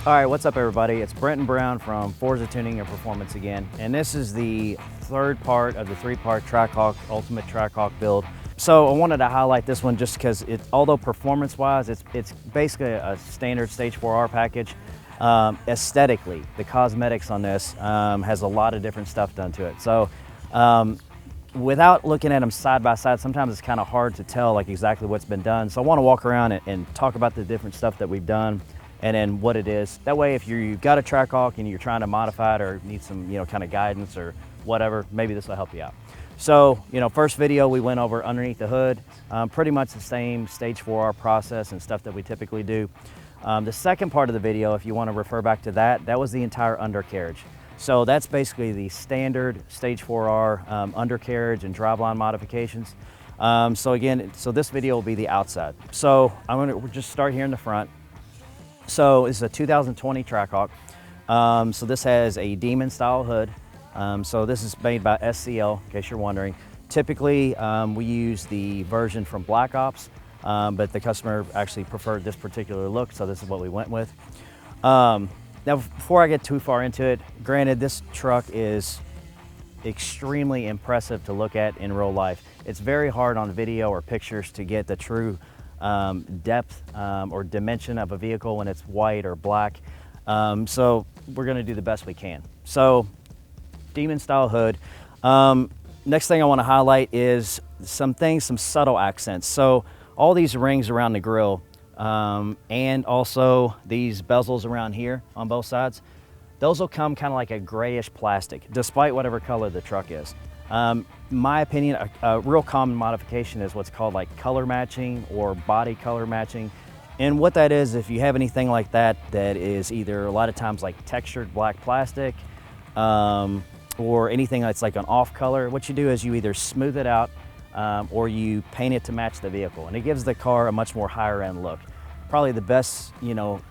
All right, what's up everybody? It's Brenton Brown from Forza Tuning and Performance again. And this is the third part of the three-part Trackhawk, Ultimate Trackhawk build. So I wanted to highlight this one just because although performance-wise, it's basically a standard Stage 4R package. Aesthetically, the cosmetics on this has a lot of different stuff done to it. So without looking at them side by side, sometimes it's kind of hard to tell like exactly what's been done. So I want to walk around and talk about the different stuff that we've done and then what it is. That way, if you've got a Trackhawk and you're trying to modify it or need some, kind of guidance or whatever, maybe this will help you out. So, first video we went over underneath the hood, pretty much the same Stage 4R process and stuff that we typically do. The second part of the video, if you want to refer back to that was the entire undercarriage. So that's basically the standard Stage 4R undercarriage and driveline modifications. So this video will be the outside. So we'll just start here in the front. So it's a 2020 Trackhawk. So this has a Demon style hood. So this is made by SCL, in case you're wondering. Typically, we use the version from Black Ops, but the customer actually preferred this particular look, so this is what we went with. Now, before I get too far into it, granted, this truck is extremely impressive to look at in real life. It's very hard on video or pictures to get the true depth or dimension of a vehicle when it's white or black. So we're gonna do the best we can. So Demon style hood. Next thing I wanna highlight is some subtle accents. So all these rings around the grille and also these bezels around here on both sides, those will come kind of like a grayish plastic, despite whatever color the truck is. My opinion, a real common modification is what's called like color matching or body color matching. And what that is, if you have anything like that is either a lot of times like textured black plastic or anything that's like an off color, what you do is you either smooth it out or you paint it to match the vehicle. And it gives the car a much more higher end look. Probably the best,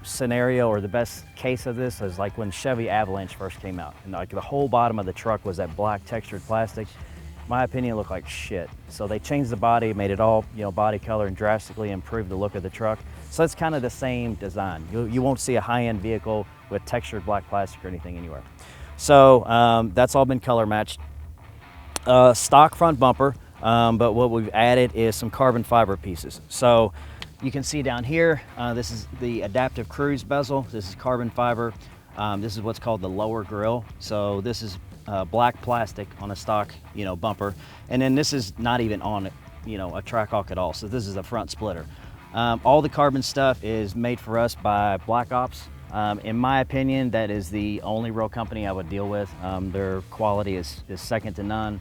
scenario or the best case of this is like when Chevy Avalanche first came out. And like the whole bottom of the truck was that black textured plastic. My opinion, looked like shit. So they changed the body, made it all, body color and drastically improved the look of the truck. So it's kind of the same design. You won't see a high-end vehicle with textured black plastic or anything anywhere. So that's all been color matched. Stock front bumper, but what we've added is some carbon fiber pieces. So you can see down here, this is the adaptive cruise bezel. This is carbon fiber. This is what's called the lower grille. So this is black plastic on a stock, bumper. And then this is not even on, a Trackhawk at all. So this is a front splitter. All the carbon stuff is made for us by Black Ops. In my opinion, that is the only real company I would deal with. Their quality is second to none.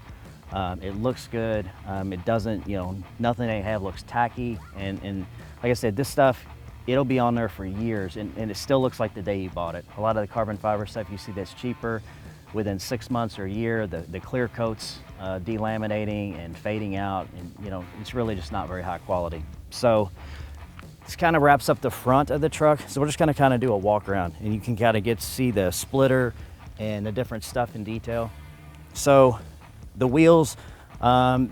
It looks good. It doesn't, nothing they have looks tacky. And like I said, this stuff, it'll be on there for years and it still looks like the day you bought it. A lot of the carbon fiber stuff you see that's cheaper, within 6 months or a year, the clear coats delaminating and fading out, and it's really just not very high quality. So this kind of wraps up the front of the truck. So we're just gonna kind of do a walk around and you can kind of get to see the splitter and the different stuff in detail. So the wheels,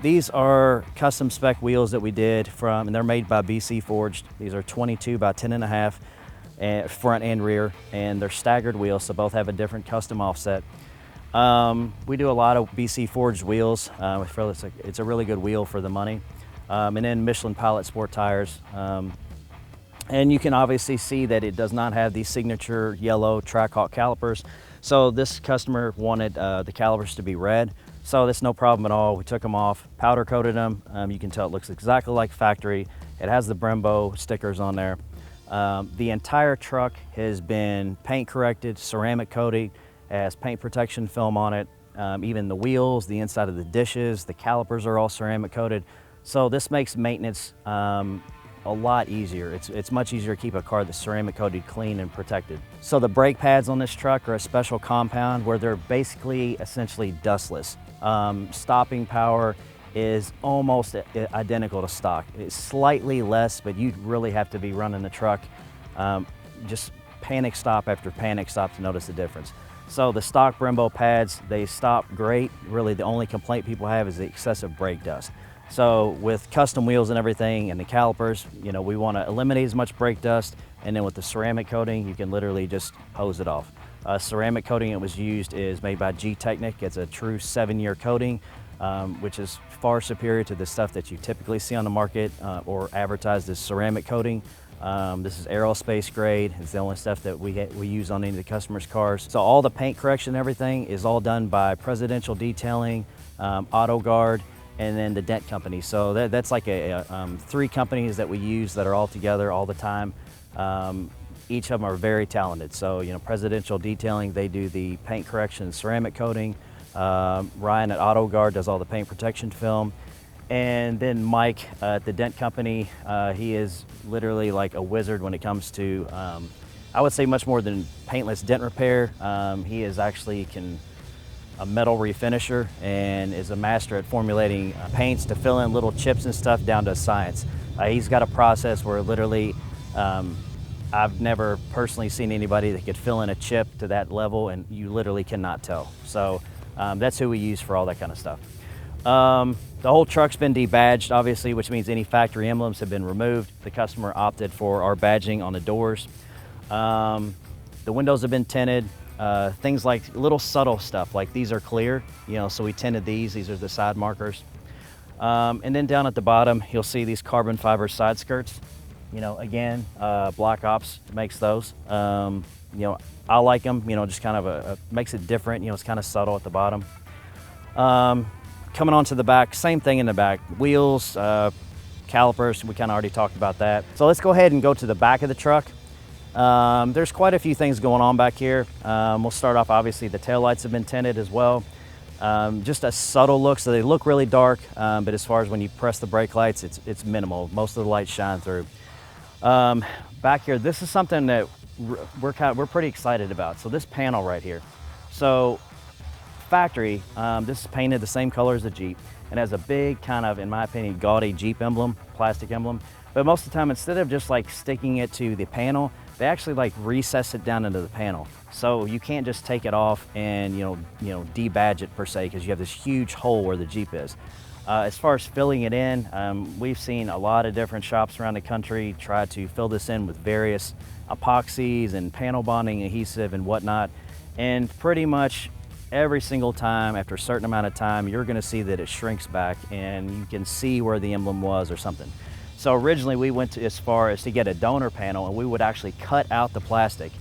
these are custom spec wheels that we did and they're made by BC Forged. These are 22 by 10.5 front and rear, and they're staggered wheels, so both have a different custom offset. We do a lot of BC Forged wheels. I feel it's a really good wheel for the money. And then Michelin Pilot Sport tires. And you can obviously see that it does not have the signature yellow Trackhawk calipers. So this customer wanted the calipers to be red. So that's no problem at all. We took them off, powder coated them. You can tell it looks exactly like factory. It has the Brembo stickers on there. The entire truck has been paint corrected, ceramic coating, has paint protection film on it. Even the wheels, the inside of the dishes, the calipers are all ceramic coated. So this makes maintenance a lot easier. It's much easier to keep a car that's ceramic coated clean and protected. So the brake pads on this truck are a special compound where they're basically essentially dustless. Stopping power is almost identical to stock. It's slightly less, but you'd really have to be running the truck just panic stop after panic stop to notice the difference. So the stock Brembo pads, they stop great. Really the only complaint people have is the excessive brake dust. So with custom wheels and everything and the calipers, we want to eliminate as much brake dust And then with the ceramic coating, you can literally just hose it off. Ceramic coating that was used is made by G-Technic. It's a true 7-year coating, which is far superior to the stuff that you typically see on the market or advertised as ceramic coating. This is aerospace grade. It's the only stuff that we use on any of the customers' cars. So all the paint correction and everything is all done by Presidential Detailing, Auto Guard, and then the dent company. So that's like 3 companies that we use that are all together all the time. Each of them are very talented. So, you know, Presidential Detailing, they do the paint correction, ceramic coating. Ryan at Auto Guard does all the paint protection film. And then Mike at the dent company, he is literally like a wizard when it comes to, I would say much more than paintless dent repair. He is actually a metal refinisher and is a master at formulating paints to fill in little chips and stuff down to science. He's got a process where literally, I've never personally seen anybody that could fill in a chip to that level and you literally cannot tell. So that's who we use for all that kind of stuff. The whole truck's been debadged, obviously, which means any factory emblems have been removed. The customer opted for our badging on the doors. The windows have been tinted. Things like little subtle stuff, like these are clear, you know, so we tinted these. These are the side markers. And then down at the bottom, you'll see these carbon fiber side skirts. You know, again, Black Ops makes those. You know, I like them, you know, just kind of makes it different. You know, it's kind of subtle at the bottom. Coming onto the back, same thing in the back. Wheels, calipers, we kind of already talked about that. So let's go ahead and go to the back of the truck. There's quite a few things going on back here. We'll start off, obviously, the taillights have been tinted as well. Just a subtle look, so they look really dark, but as far as when you press the brake lights, it's minimal. Most of the lights shine through. Back here, this is something that we're pretty excited about. So this panel right here. So factory, this is painted the same color as the Jeep and has a big kind of, in my opinion, gaudy Jeep emblem, plastic emblem. But most of the time, instead of just like sticking it to the panel, they actually like recess it down into the panel. So you can't just take it off and you know debadge it per se, because you have this huge hole where the Jeep is. As far as filling it in, we've seen a lot of different shops around the country try to fill this in with various epoxies and panel bonding adhesive and whatnot. And pretty much every single time, after a certain amount of time, you're gonna see that it shrinks back and you can see where the emblem was or something. So originally we went as far as to get a donor panel, and we would actually cut out the plastic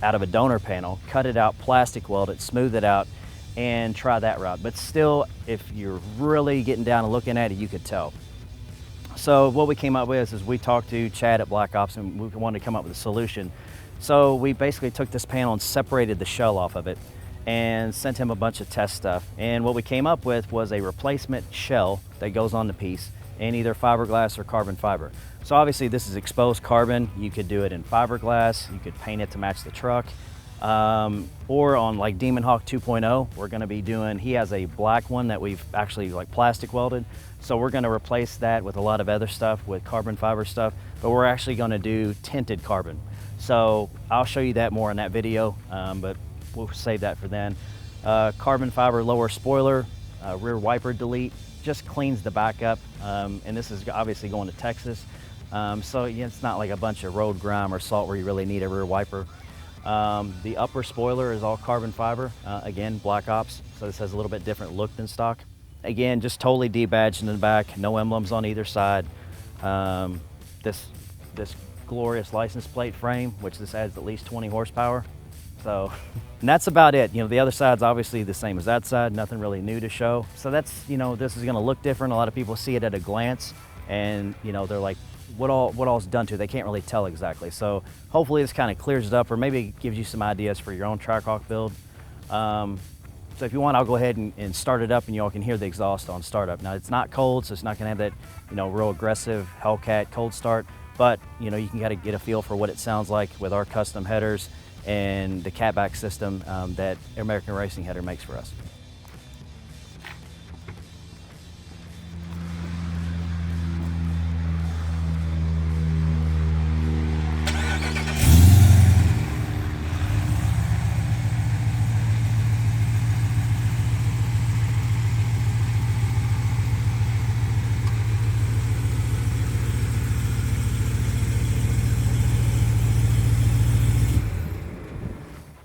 out of a donor panel, cut it out, plastic weld it, smooth it out, and try that route. But still, if you're really getting down and looking at it, you could tell. So what we came up with is we talked to Chad at Black Ops and we wanted to come up with a solution. So we basically took this panel and separated the shell off of it and sent him a bunch of test stuff. And what we came up with was a replacement shell that goes on the piece in either fiberglass or carbon fiber. So obviously this is exposed carbon. You could do it in fiberglass. You could paint it to match the truck. Or on like Demon Hawk 2.0, we're gonna be doing, he has a black one that we've actually like plastic welded. So we're gonna replace that with a lot of other stuff, with carbon fiber stuff, but we're actually gonna do tinted carbon. So I'll show you that more in that video, but we'll save that for then. Carbon fiber lower spoiler, rear wiper delete, just cleans the back up. And this is obviously going to Texas. So yeah, it's not like a bunch of road grime or salt where you really need a rear wiper. The upper spoiler is all carbon fiber, again, Black Ops, so this has a little bit different look than stock. Again, just totally debadged in the back, no emblems on either side. This glorious license plate frame, which this adds at least 20 horsepower. So, and that's about it. You know, the other side's obviously the same as that side, nothing really new to show. So that's, you know, this is gonna look different. A lot of people see it at a glance and, you know, they're like, what all's done to it? They can't really tell exactly. So hopefully this kind of clears it up, or maybe gives you some ideas for your own Trackhawk build. So if you want, I'll go ahead and start it up and you all can hear the exhaust on startup. Now it's not cold, so it's not gonna have that, you know, real aggressive Hellcat cold start, but you know, you can kind of get a feel for what it sounds like with our custom headers and the catback system that American Racing Header makes for us.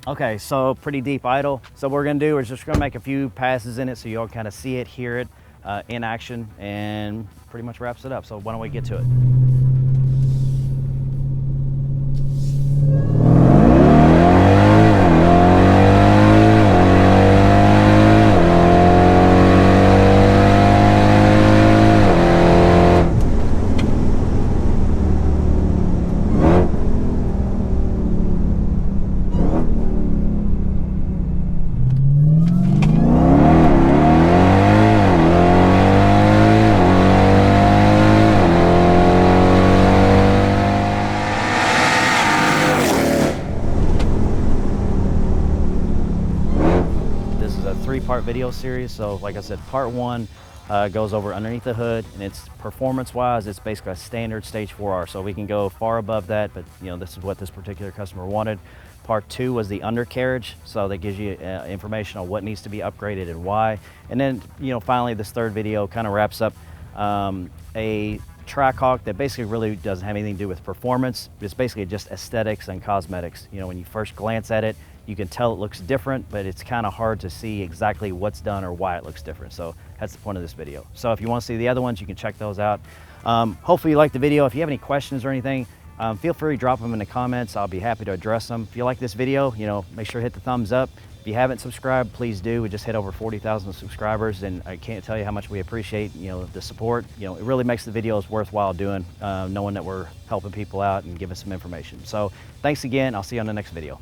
Okay, so pretty deep idle. So what we're gonna do is just gonna make a few passes in it so you all kind of see it, hear it in action, and pretty much wraps it up. So why don't we get to it? This is a three-part video series. So like I said, part one goes over underneath the hood, and it's performance-wise, it's basically a standard stage 4R. So we can go far above that, but you know, this is what this particular customer wanted. Part two was the undercarriage, so that gives you information on what needs to be upgraded and why. And then, you know, finally this third video kind of wraps up a Trackhawk that basically really doesn't have anything to do with performance. It's basically just aesthetics and cosmetics. You know, when you first glance at it, you can tell it looks different, but it's kind of hard to see exactly what's done or why it looks different. So that's the point of this video. So if you want to see the other ones, you can check those out. Hopefully you liked the video. If you have any questions or anything, feel free to drop them in the comments. I'll be happy to address them. If you like this video, you know, make sure to hit the thumbs up. If you haven't subscribed, please do. We just hit over 40,000 subscribers, and I can't tell you how much we appreciate, you know, the support. You know, it really makes the videos worthwhile doing, knowing that we're helping people out and giving some information. So thanks again. I'll see you on the next video.